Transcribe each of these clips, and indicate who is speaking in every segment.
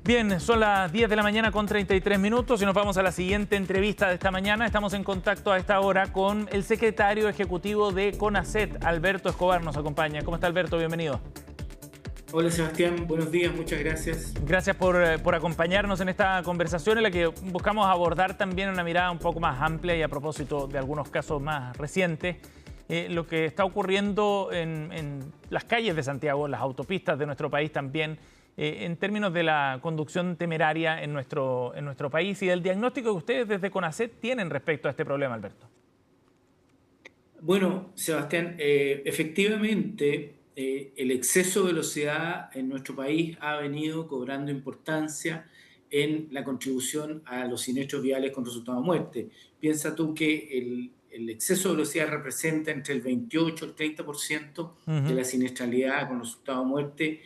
Speaker 1: Bien, son las 10 de la mañana con 33 minutos y nos vamos a la siguiente entrevista de esta mañana. Estamos en contacto a esta hora con el secretario ejecutivo de CONACET, Alberto Escobar, nos acompaña. ¿Cómo está, Alberto? Bienvenido.
Speaker 2: Hola Sebastián, buenos días, muchas gracias.
Speaker 1: Gracias por acompañarnos en esta conversación en la que buscamos abordar también una mirada un poco más amplia y a propósito de algunos casos más recientes, lo que está ocurriendo en las calles de Santiago, en las autopistas de nuestro país también, en términos de la conducción temeraria en nuestro país y del diagnóstico que ustedes desde CONACET tienen respecto a este problema, Alberto.
Speaker 2: Bueno, Sebastián, efectivamente el exceso de velocidad en nuestro país ha venido cobrando importancia en la contribución a los siniestros viales con resultado de muerte. Piensa tú que el exceso de velocidad representa entre el 28 y el 30% de la siniestralidad con resultado de muerte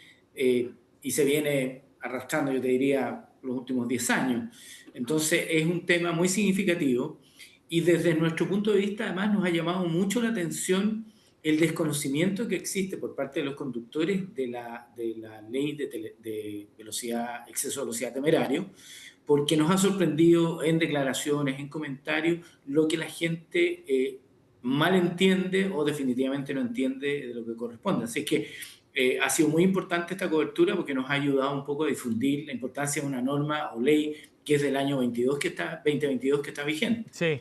Speaker 2: y se viene arrastrando, yo te diría, los últimos 10 años. Entonces es un tema muy significativo. Y desde nuestro punto de vista, además, nos ha llamado mucho la atención el desconocimiento que existe por parte de los conductores de la ley de velocidad, exceso de velocidad temerario, porque nos ha sorprendido en declaraciones, en comentarios, lo que la gente mal entiende o definitivamente no entiende de lo que corresponde. Así que ha sido muy importante esta cobertura porque nos ha ayudado un poco a difundir la importancia de una norma o ley que es del año 2022 que está vigente.
Speaker 1: Sí.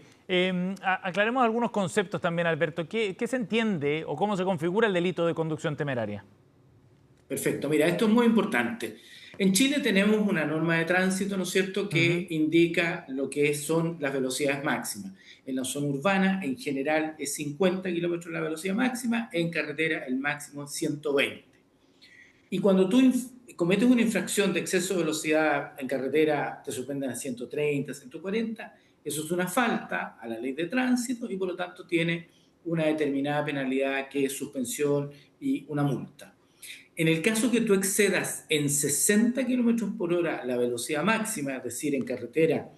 Speaker 1: Aclaremos algunos conceptos también, Alberto. ¿Qué se entiende o cómo se configura el delito de conducción temeraria?
Speaker 2: Perfecto. Mira, esto es muy importante. En Chile tenemos una norma de tránsito, ¿no es cierto?, que indica lo que son las velocidades máximas. En la zona urbana, en general, es 50 kilómetros la velocidad máxima, en carretera el máximo es 120. Y cuando tú cometes una infracción de exceso de velocidad en carretera, te suspenden a 130, 140, eso es una falta a la ley de tránsito y por lo tanto tiene una determinada penalidad que es suspensión y una multa. En el caso que tú excedas en 60 kilómetros por hora la velocidad máxima, es decir, en carretera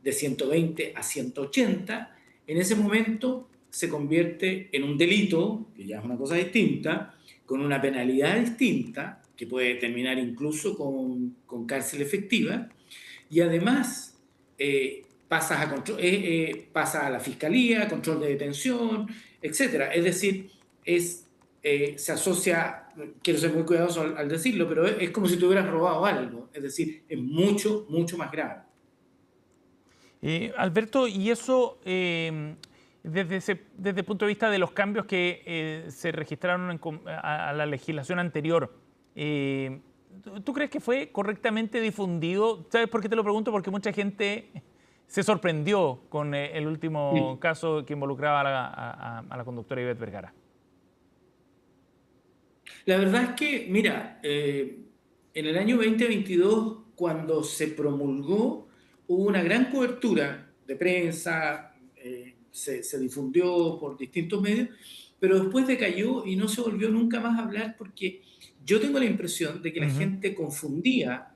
Speaker 2: de 120 a 180, en ese momento se convierte en un delito, que ya es una cosa distinta, con una penalidad distinta, que puede terminar incluso con cárcel efectiva, y además pasas a la fiscalía, control de detención, etc. Es decir, se asocia, quiero ser muy cuidadoso al decirlo, pero es como si te hubieras robado algo, es decir, es mucho, mucho más grave.
Speaker 1: Alberto, y eso desde el punto de vista de los cambios que se registraron a la legislación anterior, ¿tú crees que fue correctamente difundido? ¿Sabes por qué te lo pregunto? Porque mucha gente se sorprendió con el último caso que involucraba a la conductora Ivette Vergara.
Speaker 2: La verdad es que, mira, en el año 2022, cuando se promulgó, hubo una gran cobertura de prensa, se difundió por distintos medios, pero después decayó y no se volvió nunca más a hablar porque yo tengo la impresión de que la gente confundía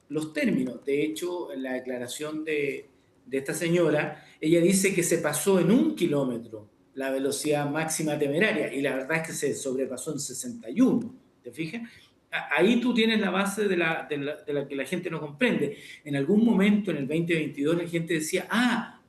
Speaker 2: los términos. De hecho, en la declaración de esta señora, ella dice que se pasó en 1 kilómetro la velocidad máxima temeraria y la verdad es que se sobrepasó en 61, ¿te fijas? Ahí tú tienes la base de la que la gente no comprende. En algún momento en el 2022 la gente decía,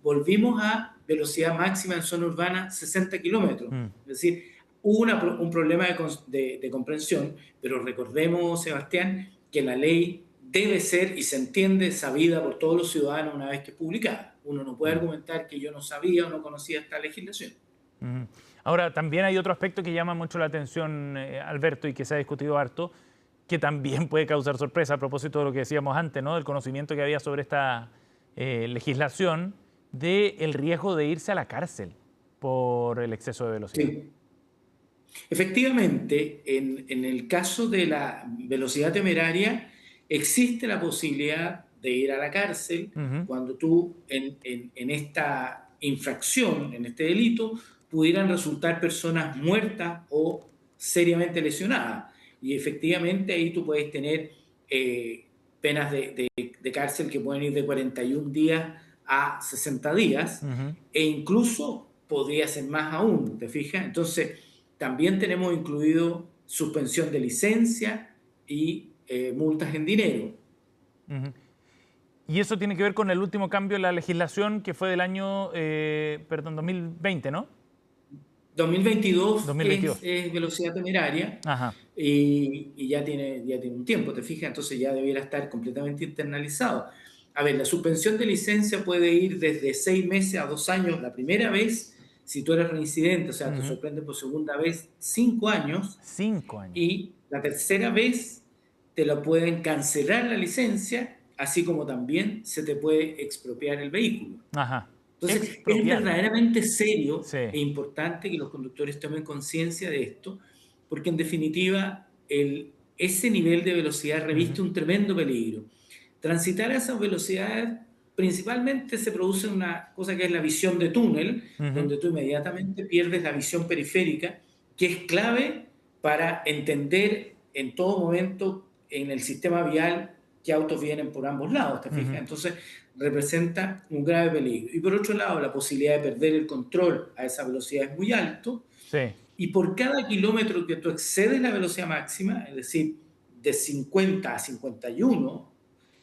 Speaker 2: volvimos a velocidad máxima en zona urbana 60 kilómetros. Es decir, hubo un problema de comprensión, pero recordemos, Sebastián, que la ley debe ser y se entiende sabida por todos los ciudadanos una vez que es publicada. Uno no puede argumentar que yo no sabía o no conocía esta legislación.
Speaker 1: Ahora, también hay otro aspecto que llama mucho la atención, Alberto, y que se ha discutido harto, que también puede causar sorpresa a propósito de lo que decíamos antes, ¿no? Del conocimiento que había sobre esta legislación, del riesgo de irse a la cárcel por el exceso de velocidad.
Speaker 2: Sí. Efectivamente, en el caso de la velocidad temeraria, existe la posibilidad de ir a la cárcel cuando tú en esta infracción, en este delito, pudieran resultar personas muertas o seriamente lesionadas. Y efectivamente ahí tú puedes tener penas de cárcel que pueden ir de 41 días a 60 días e incluso podría ser más aún, ¿te fijas? Entonces, también tenemos incluido suspensión de licencia y multas en dinero.
Speaker 1: Ujú. Y eso tiene que ver con el último cambio en la legislación que fue del año, perdón, 2020, ¿no?
Speaker 2: 2022
Speaker 1: 2022.
Speaker 2: es velocidad temeraria
Speaker 1: Ajá.
Speaker 2: y ya tiene un tiempo, ¿te fijas? Entonces ya debiera estar completamente internalizado. A ver, la suspensión de licencia puede ir desde 6 meses a 2 años la primera vez, si tú eres reincidente, o sea, te
Speaker 1: Ujú.
Speaker 2: sorprende por segunda vez, 5 años,
Speaker 1: 5 años.
Speaker 2: y la tercera vez te lo pueden cancelar la licencia, así como también se te puede expropiar el vehículo.
Speaker 1: Ajá.
Speaker 2: Entonces, es
Speaker 1: Expropiarlo.
Speaker 2: verdaderamente serio
Speaker 1: Sí.
Speaker 2: e importante que los conductores tomen conciencia de esto, porque en definitiva ese nivel de velocidad
Speaker 1: Ujú.
Speaker 2: reviste un tremendo peligro. Transitar a esas velocidades principalmente se produce una cosa que es la visión de túnel,
Speaker 1: Ujú.
Speaker 2: donde tú inmediatamente pierdes la visión periférica, que es clave para entender en todo momento en el sistema vial qué autos vienen por ambos lados, ¿te fijas?
Speaker 1: Ujú.
Speaker 2: Entonces, representa un grave peligro. Y por otro lado, la posibilidad de perder el control a esa velocidad es muy alto,
Speaker 1: Sí.
Speaker 2: y por cada kilómetro que tú excedes la velocidad máxima, es decir, de 50 a 51,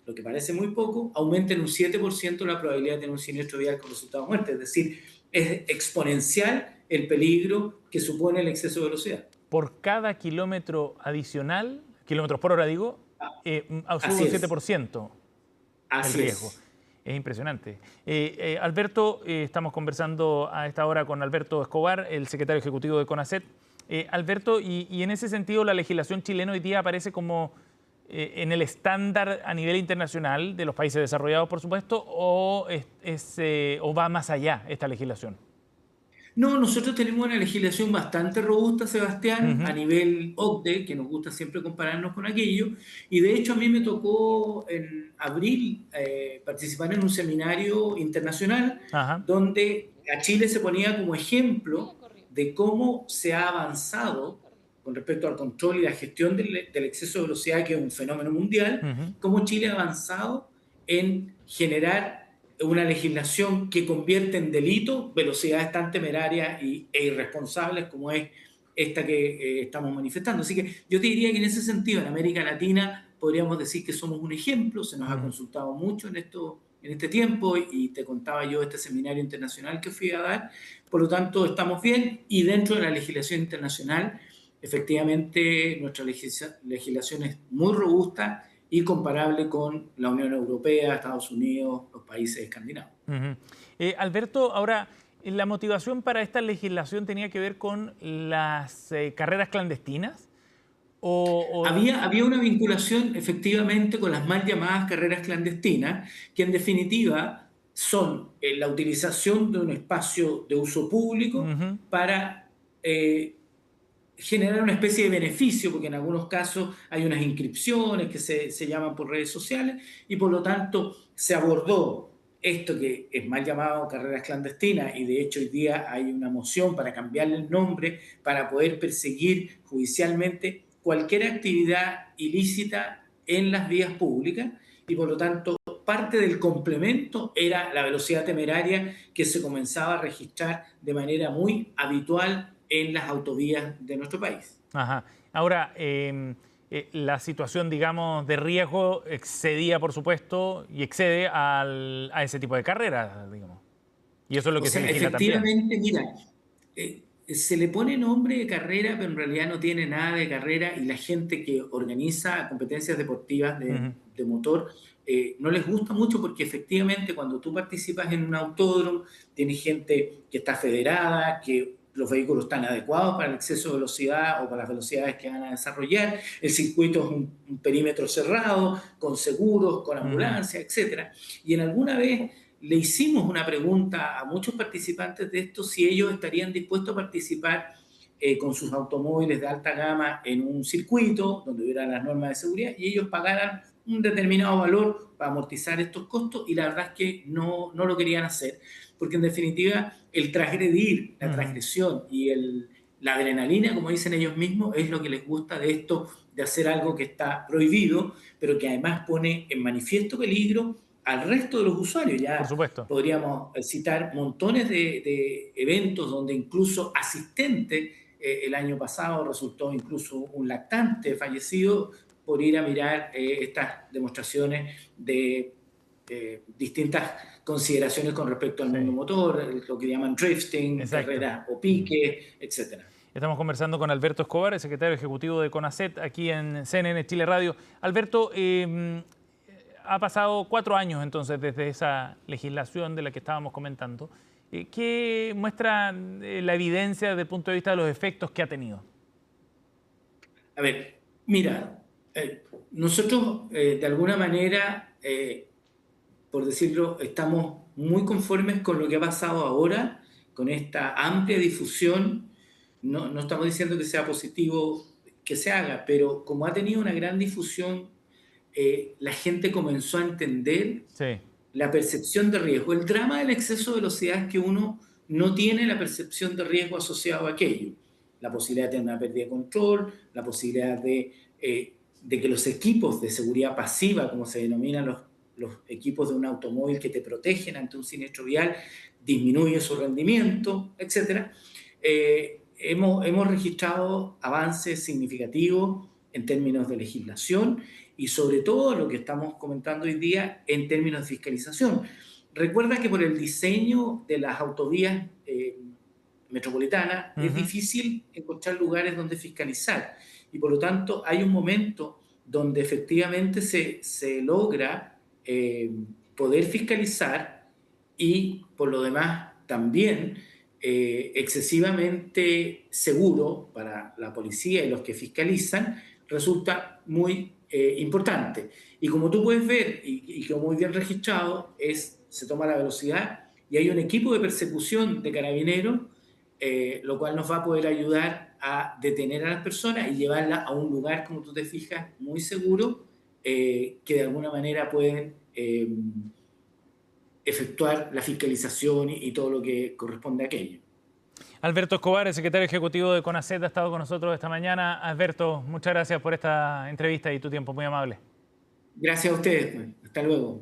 Speaker 2: lo que parece muy poco, aumenta en un 7% la probabilidad de tener un siniestro vial con resultado de muerte. Es decir, es exponencial el peligro que supone el exceso de velocidad.
Speaker 1: Por cada kilómetro adicional, kilómetros por hora digo, sube
Speaker 2: Así
Speaker 1: un siete
Speaker 2: es,
Speaker 1: por ciento el
Speaker 2: así
Speaker 1: riesgo.
Speaker 2: es.
Speaker 1: Es impresionante. Alberto, estamos conversando a esta hora con Alberto Escobar, el secretario ejecutivo de CONACET. Alberto, y en ese sentido la legislación chilena hoy día aparece como en el estándar a nivel internacional de los países desarrollados, por supuesto, o va más allá esta legislación.
Speaker 2: No, nosotros tenemos una legislación bastante robusta, Sebastián, a
Speaker 1: Ujú.
Speaker 2: nivel OCDE, que nos gusta siempre compararnos con aquello, y de hecho a mí me tocó en abril participar en un seminario internacional
Speaker 1: Ajá.
Speaker 2: donde a Chile se ponía como ejemplo de cómo se ha avanzado con respecto al control y la gestión del exceso de velocidad, que es un fenómeno mundial,
Speaker 1: Ujú.
Speaker 2: cómo Chile ha avanzado en generar una legislación que convierte en delito velocidades tan temerarias e irresponsables como es esta que estamos manifestando. Así que yo te diría que en ese sentido, en América Latina, podríamos decir que somos un ejemplo, se nos ha
Speaker 1: Ujú.
Speaker 2: consultado mucho en este tiempo, y te contaba yo este seminario internacional que fui a dar. Por lo tanto, estamos bien, y dentro de la legislación internacional, efectivamente, nuestra legislación es muy robusta y comparable con la Unión Europea, Estados Unidos, los países escandinavos.
Speaker 1: Ujú. Alberto, ahora, ¿la motivación para esta legislación tenía que ver con las carreras clandestinas? O...
Speaker 2: Había una vinculación efectivamente con las mal llamadas carreras clandestinas, que en definitiva son la utilización de un espacio de uso público
Speaker 1: Ujú.
Speaker 2: para generar una especie de beneficio, porque en algunos casos hay unas inscripciones que se llaman por redes sociales, y por lo tanto se abordó esto que es mal llamado carreras clandestinas, y de hecho hoy día hay una moción para cambiarle el nombre para poder perseguir judicialmente cualquier actividad ilícita en las vías públicas, y por lo tanto parte del complemento era la velocidad temeraria que se comenzaba a registrar de manera muy habitual en las autovías de nuestro país.
Speaker 1: Ajá. Ahora, la situación, digamos, de riesgo excedía, por supuesto, y excede a ese tipo de carreras, digamos. Y eso es lo
Speaker 2: O
Speaker 1: que se
Speaker 2: sea,
Speaker 1: legisla también.
Speaker 2: efectivamente, mira, se le pone nombre de carrera, pero en realidad no tiene nada de carrera, y la gente que organiza competencias deportivas
Speaker 1: Ujú.
Speaker 2: de motor no les gusta mucho, porque efectivamente cuando tú participas en un autódromo, tienes gente que está federada, que los vehículos están adecuados para el exceso de velocidad o para las velocidades que van a desarrollar, el circuito es un perímetro cerrado, con seguros, con
Speaker 1: Ujú.
Speaker 2: ambulancia, etcétera. Y en alguna vez le hicimos una pregunta a muchos participantes de esto, si ellos estarían dispuestos a participar con sus automóviles de alta gama en un circuito donde hubieran las normas de seguridad y ellos pagaran un determinado valor para amortizar estos costos, y la verdad es que no lo querían hacer, porque en definitiva el transgredir, la
Speaker 1: Ujú.
Speaker 2: transgresión y la adrenalina, como dicen ellos mismos, es lo que les gusta de esto, de hacer algo que está prohibido, pero que además pone en manifiesto peligro al resto de los usuarios.
Speaker 1: Por
Speaker 2: Ya
Speaker 1: supuesto.
Speaker 2: podríamos citar montones de eventos donde incluso asistentes, el año pasado resultó incluso un lactante fallecido por ir a mirar estas demostraciones de distintas consideraciones con respecto al mundo motor, lo que llaman drifting, carreras o pique, etcétera.
Speaker 1: Estamos conversando con Alberto Escobar, el secretario ejecutivo de CONACET, aquí en CNN Chile Radio. Alberto, ha pasado 4 años entonces desde esa legislación de la que estábamos comentando. ¿Qué muestra la evidencia desde el punto de vista de los efectos que ha tenido?
Speaker 2: A ver, mira, nosotros de alguna manera, por decirlo, estamos muy conformes con lo que ha pasado ahora, con esta amplia difusión. No estamos diciendo que sea positivo que se haga, pero como ha tenido una gran difusión, la gente comenzó a entender la percepción de riesgo. El drama del exceso de velocidad es que uno no tiene la percepción de riesgo asociado a aquello. La posibilidad de tener una pérdida de control, la posibilidad de que los equipos de seguridad pasiva, como se denominan los equipos de un automóvil que te protegen ante un siniestro vial, disminuye su rendimiento, etc. Hemos registrado avances significativos en términos de legislación y sobre todo lo que estamos comentando hoy día en términos de fiscalización. Recuerda que por el diseño de las autovías metropolitanas es difícil encontrar lugares donde fiscalizar y por lo tanto hay un momento donde efectivamente se logra poder fiscalizar y por lo demás también excesivamente seguro para la policía y los que fiscalizan resulta muy importante. Y como tú puedes ver, y quedó muy bien registrado, se toma la velocidad y hay un equipo de persecución de carabineros, lo cual nos va a poder ayudar a detener a las personas y llevarlas a un lugar, como tú te fijas, muy seguro, que de alguna manera pueden efectuar la fiscalización y todo lo que corresponde a aquello.
Speaker 1: Alberto Escobar, el secretario ejecutivo de CONACET, ha estado con nosotros esta mañana. Alberto, muchas gracias por esta entrevista y tu tiempo, muy amable.
Speaker 2: Gracias a ustedes. Hasta luego.